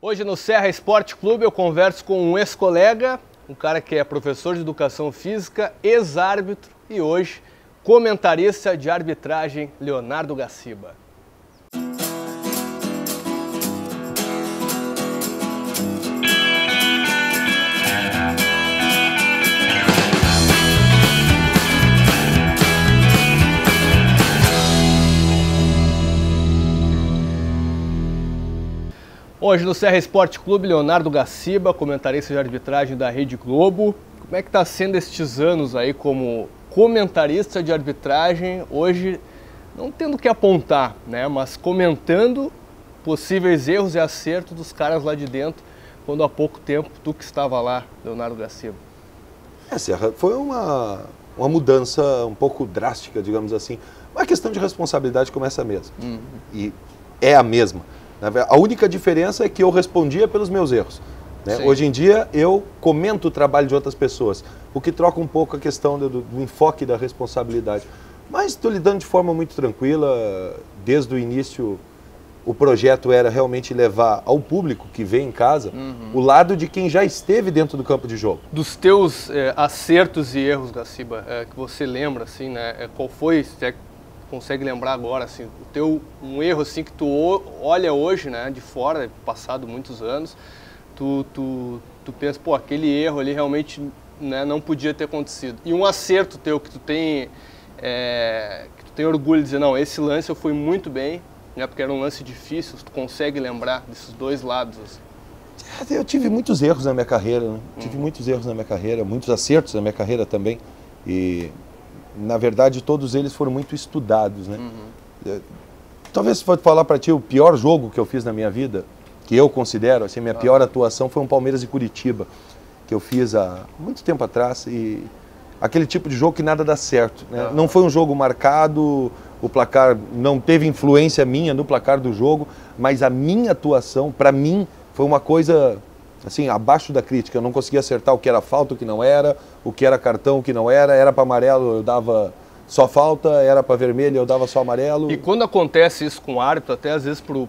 Hoje no Serra Esporte Clube eu converso com um ex-colega, um cara que é professor de educação física, ex-árbitro e hoje comentarista de arbitragem, Leonardo Gaciba. Hoje no Serra Esporte Clube, Leonardo Gaciba, comentarista de arbitragem da Rede Globo. Como é que está sendo estes anos aí como comentarista de arbitragem, hoje não tendo que apontar, né, mas comentando possíveis erros e acertos dos caras lá de dentro, quando há pouco tempo tu que estava lá, Leonardo Gaciba? Serra, foi uma mudança um pouco drástica, digamos assim. Uma questão de responsabilidade começa mesmo. E é a mesma. A única diferença é que eu respondia pelos meus erros. Né? Hoje em dia eu comento o trabalho de outras pessoas, o que troca um pouco a questão do enfoque da responsabilidade. Mas estou lidando de forma muito tranquila. Desde o início o projeto era realmente levar ao público que vem em casa o lado de quem já esteve dentro do campo de jogo. Dos teus acertos e erros, Gaciba, que você lembra, assim, né? Qual foi, se é que consegue lembrar agora, assim, um erro assim que tu olha hoje, né, de fora, passado muitos anos, tu pensa, pô, aquele erro ali realmente, né, não podia ter acontecido. E um acerto teu que tu tem orgulho de dizer, não, esse lance eu fui muito bem, né, porque era um lance difícil, tu consegue lembrar desses dois lados? Assim? Eu tive muitos erros na minha carreira, né? Tive muitos erros na minha carreira, muitos acertos na minha carreira também. E na verdade, todos eles foram muito estudados, né? Talvez, se for falar para ti, o pior jogo que eu fiz na minha vida, que eu considero, assim, minha pior atuação foi um Palmeiras e Curitiba, que eu fiz há muito tempo atrás, e aquele tipo de jogo que nada dá certo, né? Não foi um jogo marcado, o placar não teve influência minha no placar do jogo, mas a minha atuação, para mim, foi uma coisa assim, abaixo da crítica. Eu não conseguia acertar o que era falta, o que não era, o que era cartão, o que não era para amarelo eu dava só falta, era para vermelho eu dava só amarelo. E quando acontece isso com o árbitro, até às vezes pro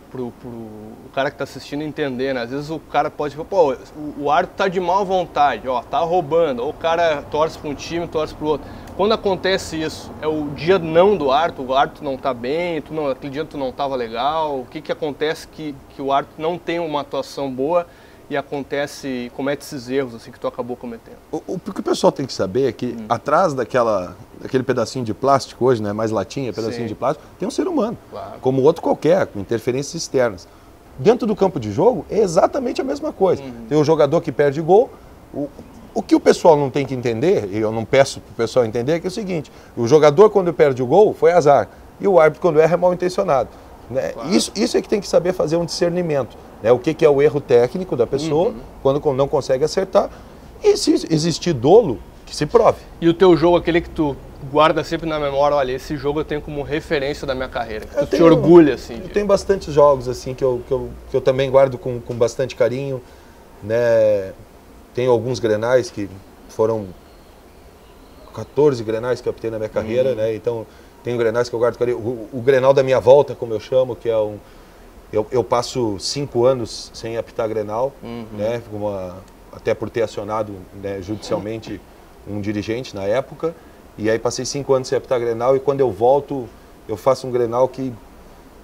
cara que está assistindo entender, né? Às vezes o cara pode falar, pô, o árbitro tá de má vontade, ó, tá roubando, ou o cara torce para um time, torce para o outro. Quando acontece isso, é o dia não do árbitro, o árbitro não tá bem, aquele dia tu não tava legal, o que acontece que o árbitro não tem uma atuação boa e comete esses erros assim que tu acabou cometendo? O que o pessoal tem que saber é que atrás daquele pedacinho de plástico hoje, né, mais latinha, pedacinho de plástico, tem um ser humano, como outro qualquer, com interferências externas. Dentro do campo de jogo é exatamente a mesma coisa. Tem um jogador que perde gol. O que o pessoal não tem que entender, e eu não peço para o pessoal entender, é que é o seguinte: o jogador, quando perde o gol, foi azar, e o árbitro, quando erra, é mal intencionado. Né? Isso é que tem que saber fazer um discernimento, né? O que é o erro técnico da pessoa, quando não consegue acertar, e se existir dolo, que se prove. E o teu jogo, aquele que tu guarda sempre na memória, olha, esse jogo eu tenho como referência da minha carreira, que tu te orgulha, assim? Eu tenho bastantes jogos, assim, que eu também guardo com bastante carinho, né? Tenho alguns grenais que foram 14 grenais que eu optei na minha carreira, né? Então, tenho grenais que eu guardo carinho. O grenal da minha volta, como eu chamo, que é eu passo 5 anos sem apitar grenal, né? Até por ter acionado, né, judicialmente um dirigente na época. E aí passei 5 anos sem apitar grenal, e quando eu volto, eu faço um grenal que,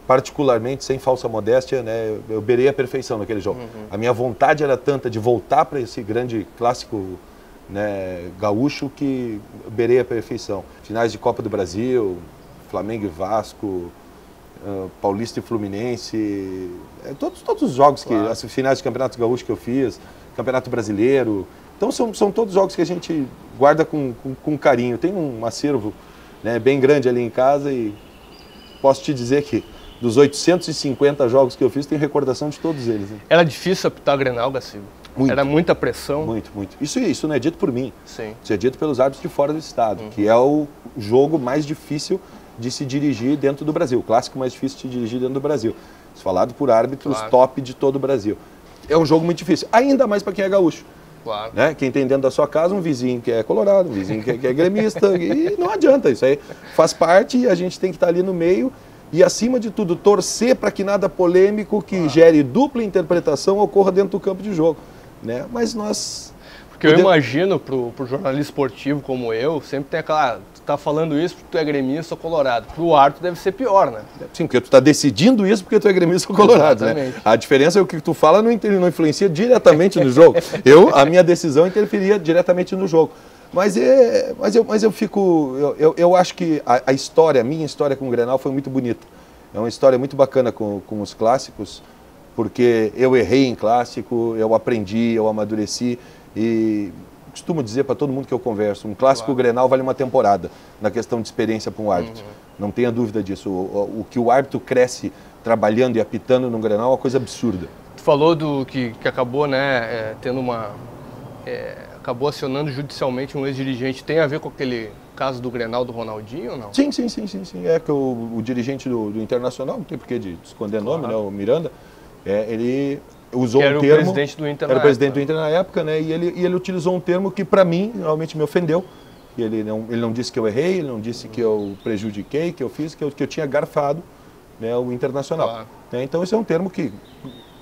particularmente, sem falsa modéstia, né, eu beirei a perfeição naquele jogo. A minha vontade era tanta de voltar para esse grande clássico, né, gaúcho, que eu beirei a perfeição. Finais de Copa do Brasil, Flamengo e Vasco, Paulista e Fluminense, todos os jogos, as finais de Campeonato Gaúcho que eu fiz, Campeonato Brasileiro. Então são todos jogos que a gente guarda com carinho. Tem um acervo, né, bem grande ali em casa, e posso te dizer que dos 850 jogos que eu fiz, tenho recordação de todos eles. Né? Era difícil apitar Grenal, Gaciba? Era muita pressão? Muito. Isso não é dito por mim. Sim. Isso é dito pelos árbitros de fora do estado, que é o jogo mais difícil de se dirigir dentro do Brasil. O clássico mais difícil de se dirigir dentro do Brasil. Isso falado por árbitros top de todo o Brasil. É um jogo muito difícil, ainda mais para quem é gaúcho. Claro. Né? Quem tem dentro da sua casa um vizinho que é colorado, um vizinho que é gremista, e não adianta, isso aí faz parte, e a gente tem que estar ali no meio. e, acima de tudo, torcer para que nada polêmico que gere dupla interpretação ocorra dentro do campo de jogo, né? Mas nós... Porque eu imagino, pro jornalista esportivo como eu, sempre tem aquela... Tu tá falando isso porque tu é gremista ou colorado. Pro árbitro deve ser pior, né? Sim, porque tu tá decidindo isso porque tu é gremista ou colorado, Exatamente. né? A diferença é o que tu fala não influencia diretamente no jogo. A minha decisão interferia diretamente no jogo. Mas eu fico... Eu acho que a minha história com o Grenal foi muito bonita. É uma história muito bacana com os clássicos, porque eu errei em clássico, eu aprendi, eu amadureci. E costumo dizer para todo mundo que eu converso, um clássico Grenal vale uma temporada na questão de experiência para um árbitro. Não tenha dúvida disso. O que o árbitro cresce trabalhando e apitando no Grenal é uma coisa absurda. Tu falou que acabou, né, tendo acabou acionando judicialmente um ex-dirigente. Tem a ver com aquele caso do Grenal do Ronaldinho ou não? Sim. É que o dirigente do Internacional, não tem porquê de esconder nome, né, o Miranda, ele... usou um termo, era o presidente do Inter, era o presidente do Inter na época, né? E ele utilizou um termo que para mim realmente me ofendeu. Ele não disse que eu errei, ele não disse que eu prejudiquei, que eu fiz, que eu tinha garfado, né, o Internacional. Claro. Né? Então esse é um termo que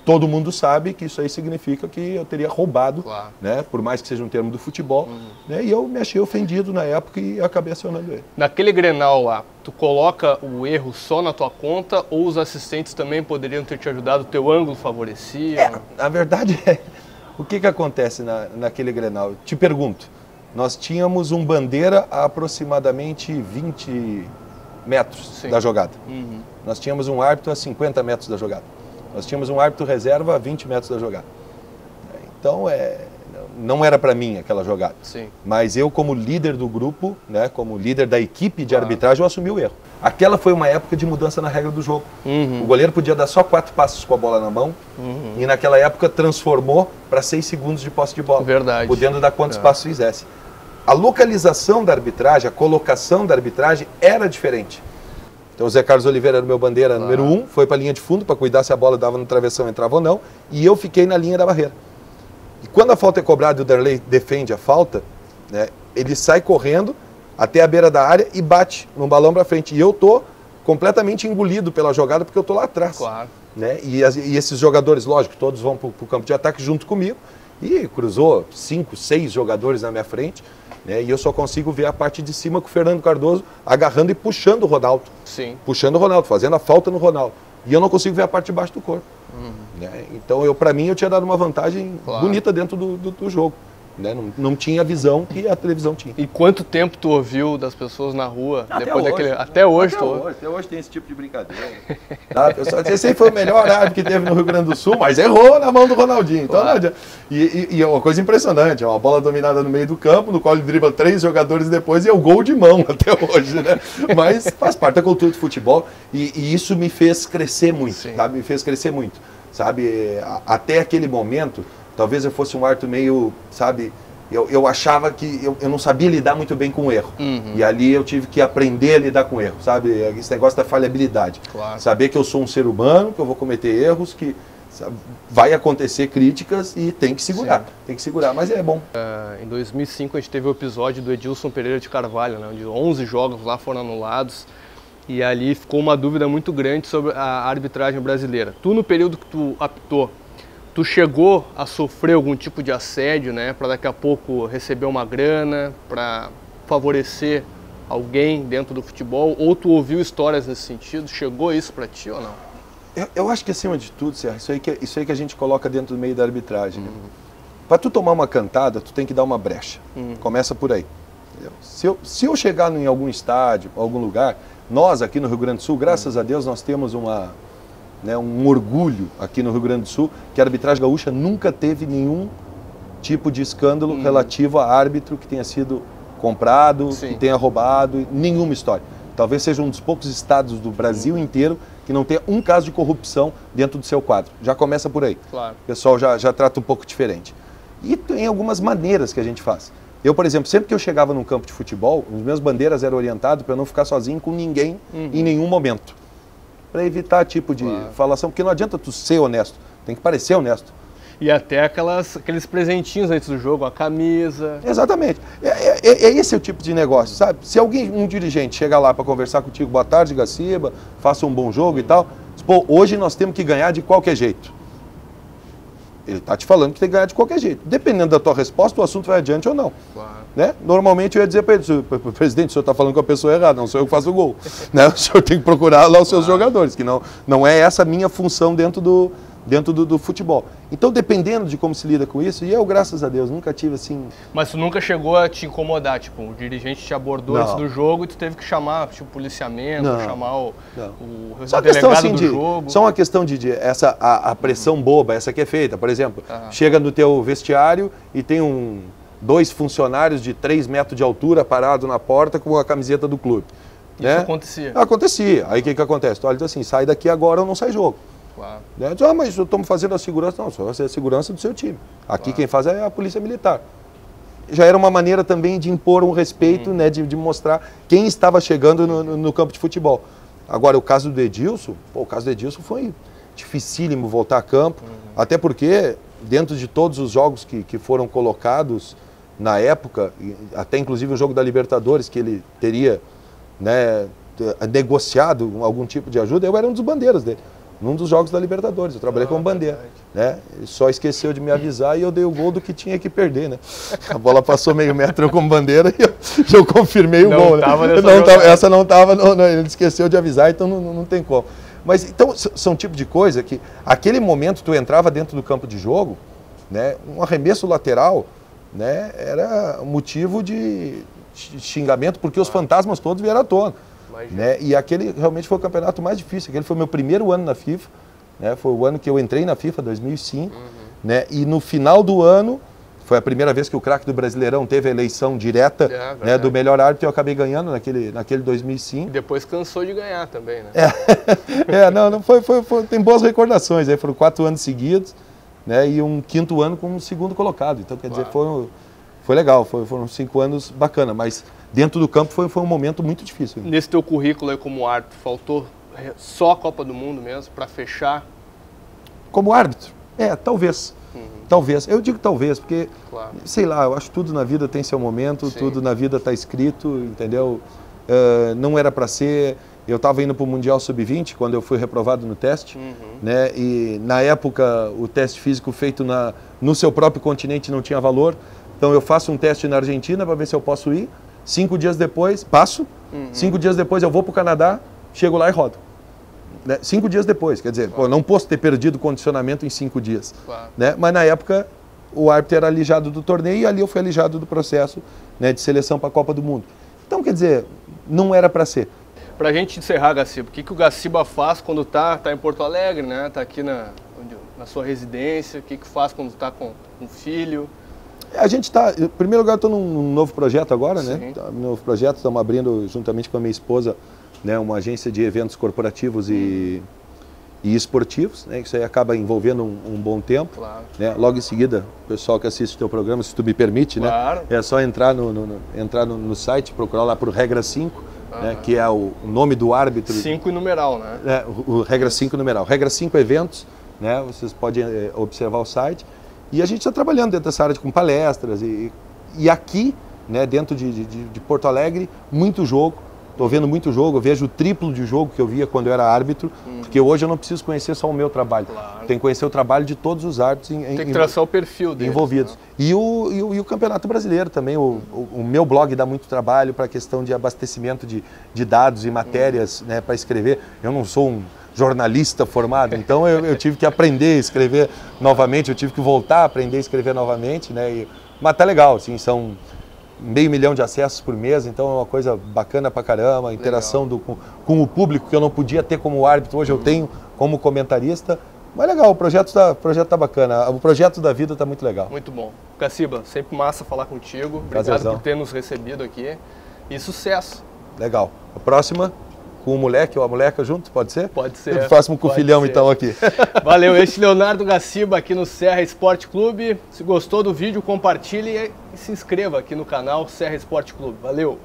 todo mundo sabe que isso aí significa que eu teria roubado, claro, né? Por mais que seja um termo do futebol. Né? E eu me achei ofendido na época e acabei acionando ele. Naquele Grenal lá, tu coloca o erro só na tua conta ou os assistentes também poderiam ter te ajudado, o teu ângulo favorecia? Na verdade, o que acontece naquele Grenal? Te pergunto, nós tínhamos um bandeira a aproximadamente 20 metros da jogada. Nós tínhamos um árbitro a 50 metros da jogada. Nós tínhamos um árbitro reserva a 20 metros da jogada. Então, não era para mim aquela jogada. Sim. Mas eu, como líder do grupo, né, como líder da equipe de arbitragem, eu assumi o erro. Aquela foi uma época de mudança na regra do jogo. O goleiro podia dar só 4 passos com a bola na mão e naquela época transformou para 6 segundos de posse de bola. Verdade. Podendo dar quantos passos fizesse. A localização da arbitragem, a colocação da arbitragem era diferente. Então o Zé Carlos Oliveira era o meu bandeira número 1, foi para a linha de fundo para cuidar se a bola dava no travessão, entrava ou não, e eu fiquei na linha da barreira. E quando a falta é cobrada e o Darley defende a falta, né, ele sai correndo até a beira da área e bate no balão para frente. E eu tô completamente engolido pela jogada porque eu tô lá atrás. Claro. Né? E esses jogadores, lógico, todos vão para o campo de ataque junto comigo, e cruzou 5, 6 jogadores na minha frente. Né, e eu só consigo ver a parte de cima com o Fernando Cardoso agarrando e puxando o Ronaldo. Sim. Puxando o Ronaldo, fazendo a falta no Ronaldo. E eu não consigo ver a parte de baixo do corpo. Né? Então, para mim, eu tinha dado uma vantagem bonita dentro do jogo. Né? Não tinha a visão que a televisão tinha. E quanto tempo tu ouviu das pessoas na rua? Até depois hoje. daquele... Até hoje. Até hoje tem esse tipo de brincadeira. Tá, pessoal, esse aí foi o melhor árbitro que teve no Rio Grande do Sul, mas errou na mão do Ronaldinho. Então, não adianta. E é uma coisa impressionante, é uma bola dominada no meio do campo, no qual ele dribla 3 jogadores depois e é o gol de mão até hoje, né? Mas faz parte da cultura do futebol e isso me fez crescer muito, sabe? Me fez crescer muito, sabe? Até aquele momento, talvez eu fosse um árbitro meio, sabe... Eu achava que eu não sabia lidar muito bem com o erro. E ali eu tive que aprender a lidar com o erro, sabe? Esse negócio da falhabilidade. Claro. Saber que eu sou um ser humano, que eu vou cometer erros, que sabe, vai acontecer críticas e tem que segurar. Sim. Tem que segurar, mas é bom. Em 2005 a gente teve o episódio do Edilson Pereira de Carvalho, né, onde 11 jogos lá foram anulados. E ali ficou uma dúvida muito grande sobre a arbitragem brasileira. Tu, no período que tu apitou, tu chegou a sofrer algum tipo de assédio, né, para daqui a pouco receber uma grana, para favorecer alguém dentro do futebol? Ou tu ouviu histórias nesse sentido? Chegou isso para ti ou não? Eu acho que acima de tudo, Serra, isso aí que a gente coloca dentro do meio da arbitragem. Né? Para tu tomar uma cantada, tu tem que dar uma brecha. Começa por aí. Se eu chegar em algum estádio, algum lugar, nós aqui no Rio Grande do Sul, graças a Deus, nós temos um orgulho aqui no Rio Grande do Sul, que a arbitragem gaúcha nunca teve nenhum tipo de escândalo relativo a árbitro que tenha sido comprado, que tenha roubado, nenhuma história. Talvez seja um dos poucos estados do Brasil inteiro que não tenha um caso de corrupção dentro do seu quadro. Já começa por aí. Claro. O pessoal já trata um pouco diferente. E tem algumas maneiras que a gente faz. Eu, por exemplo, sempre que eu chegava num campo de futebol, os meus bandeiras eram orientados para eu não ficar sozinho com ninguém em nenhum momento. Para evitar tipo de falação, porque não adianta tu ser honesto, tem que parecer honesto. E até aqueles presentinhos antes do jogo, a camisa. Exatamente. Esse é o tipo de negócio, sabe? Se um dirigente chega lá para conversar contigo, boa tarde, Gaciba, faça um bom jogo e tal, diz, pô, hoje nós temos que ganhar de qualquer jeito. Ele está te falando que tem que ganhar de qualquer jeito. Dependendo da tua resposta, o assunto vai adiante ou não. Claro. Né? Normalmente eu ia dizer para ele, presidente, o senhor está falando com a pessoa errada, não sou eu que faço o gol. Né? O senhor tem que procurar lá os seus jogadores, que não é essa a minha função dentro do futebol. Então, dependendo de como se lida com isso, e eu, graças a Deus, nunca tive assim... Mas tu nunca chegou a te incomodar, tipo, o dirigente te abordou antes do jogo e tu teve que chamar, tipo, policiamento, chamar o delegado assim, do jogo? Só uma questão de a pressão boba, essa que é feita. Por exemplo, chega no teu vestiário e tem dois funcionários de 3 metros de altura parados na porta com a camiseta do clube. Isso né? acontecia? Acontecia. Aí o que acontece? Tu olha assim, sai daqui agora ou não sai jogo. Claro. Né? Diz, mas eu estou fazendo a segurança. Não, só a segurança do seu time. Aqui quem faz é a polícia militar. Já era uma maneira também de impor um respeito, né, de mostrar quem estava chegando no campo de futebol. Agora, o caso do Edilson, foi dificílimo voltar a campo, até porque, dentro de todos os jogos que foram colocados na época, até inclusive o jogo da Libertadores, que ele teria, né, negociado algum tipo de ajuda, eu era um dos bandeiras dele. Num dos jogos da Libertadores, eu trabalhei como bandeira. Né? Ele só esqueceu de me avisar e eu dei o gol do que tinha que perder. Né? A bola passou meio metro eu como bandeira e eu confirmei o gol. Né? Essa não estava, ele esqueceu de avisar, então não tem como. Mas então são tipo de coisa que, aquele momento tu entrava dentro do campo de jogo, né, um arremesso lateral, né, era motivo de xingamento, porque os fantasmas todos vieram à tona. Né? E aquele realmente foi o campeonato mais difícil. Aquele foi meu primeiro ano na FIFA, né? Foi o ano que eu entrei na FIFA, 2005. Né? E no final do ano, foi a primeira vez que o craque do Brasileirão teve a eleição direta, né, do melhor árbitro, e eu acabei ganhando naquele 2005. E depois cansou de ganhar também, né? Tem boas recordações. Aí foram 4 anos seguidos, né? E um 5º ano como segundo colocado. Então, quer dizer, foi legal, foram 5 anos bacana, mas dentro do campo foi um momento muito difícil. Nesse teu currículo aí como árbitro, faltou só a Copa do Mundo mesmo para fechar? Como árbitro? Talvez. Talvez. Eu digo talvez, porque, sei lá, eu acho que tudo na vida tem seu momento, tudo na vida está escrito, entendeu? Não era para ser. Eu estava indo para o Mundial Sub-20, quando eu fui reprovado no teste, né? E na época o teste físico feito no seu próprio continente não tinha valor, então eu faço um teste na Argentina para ver se eu posso ir. 5 dias depois, passo. 5 dias depois eu vou para o Canadá, chego lá e rodo. Né? 5 dias depois, quer dizer, não posso ter perdido o condicionamento em 5 dias. Né? Mas na época o árbitro era alijado do torneio e ali eu fui alijado do processo, né, de seleção para a Copa do Mundo. Então, quer dizer, não era para ser. Para a gente encerrar, Gaciba, o que o Gaciba faz quando está em Porto Alegre, né? Está aqui na sua residência, o que faz quando está com um filho? A gente está, em primeiro lugar, estou num novo projeto agora, né? Novo projeto, estamos abrindo juntamente com a minha esposa, né, uma agência de eventos corporativos e esportivos, né? Isso aí acaba envolvendo um bom tempo. Né? Logo em seguida, o pessoal que assiste o teu programa, se tu me permite, né? É só entrar no site, procurar lá por Regra 5, né? Que é o nome do árbitro. 5 e numeral, né? O Regra 5 numeral. Regra 5 eventos, né? Vocês podem observar o site. E a gente está trabalhando dentro dessa área com palestras e aqui, né, dentro de Porto Alegre, muito jogo. Estou vendo muito jogo, eu vejo o triplo de jogo que eu via quando eu era árbitro, porque hoje eu não preciso conhecer só o meu trabalho. Tenho que conhecer o trabalho de todos os árbitros tem que traçar o perfil deles, envolvidos. Né? E o Campeonato Brasileiro também. O meu blog dá muito trabalho para a questão de abastecimento de dados e matérias, né, para escrever. Eu não sou um jornalista formado, então eu tive que aprender a escrever novamente, eu tive que voltar a aprender a escrever novamente, né? Mas tá legal, assim, são 500 mil de acessos por mês, então é uma coisa bacana pra caramba, a interação com o público que eu não podia ter como árbitro, hoje eu tenho como comentarista. Mas legal, o projeto tá bacana, o projeto da vida tá muito legal. Muito bom. Gaciba, sempre massa falar contigo, obrigado por ter nos recebido aqui e sucesso. Legal. A próxima, com o moleque ou a moleca junto, pode ser? Pode ser. O próximo com o filhão, então, aqui. Valeu, este Leonardo Gaciba aqui no Serra Esporte Clube. Se gostou do vídeo, compartilhe e se inscreva aqui no canal Serra Esporte Clube. Valeu!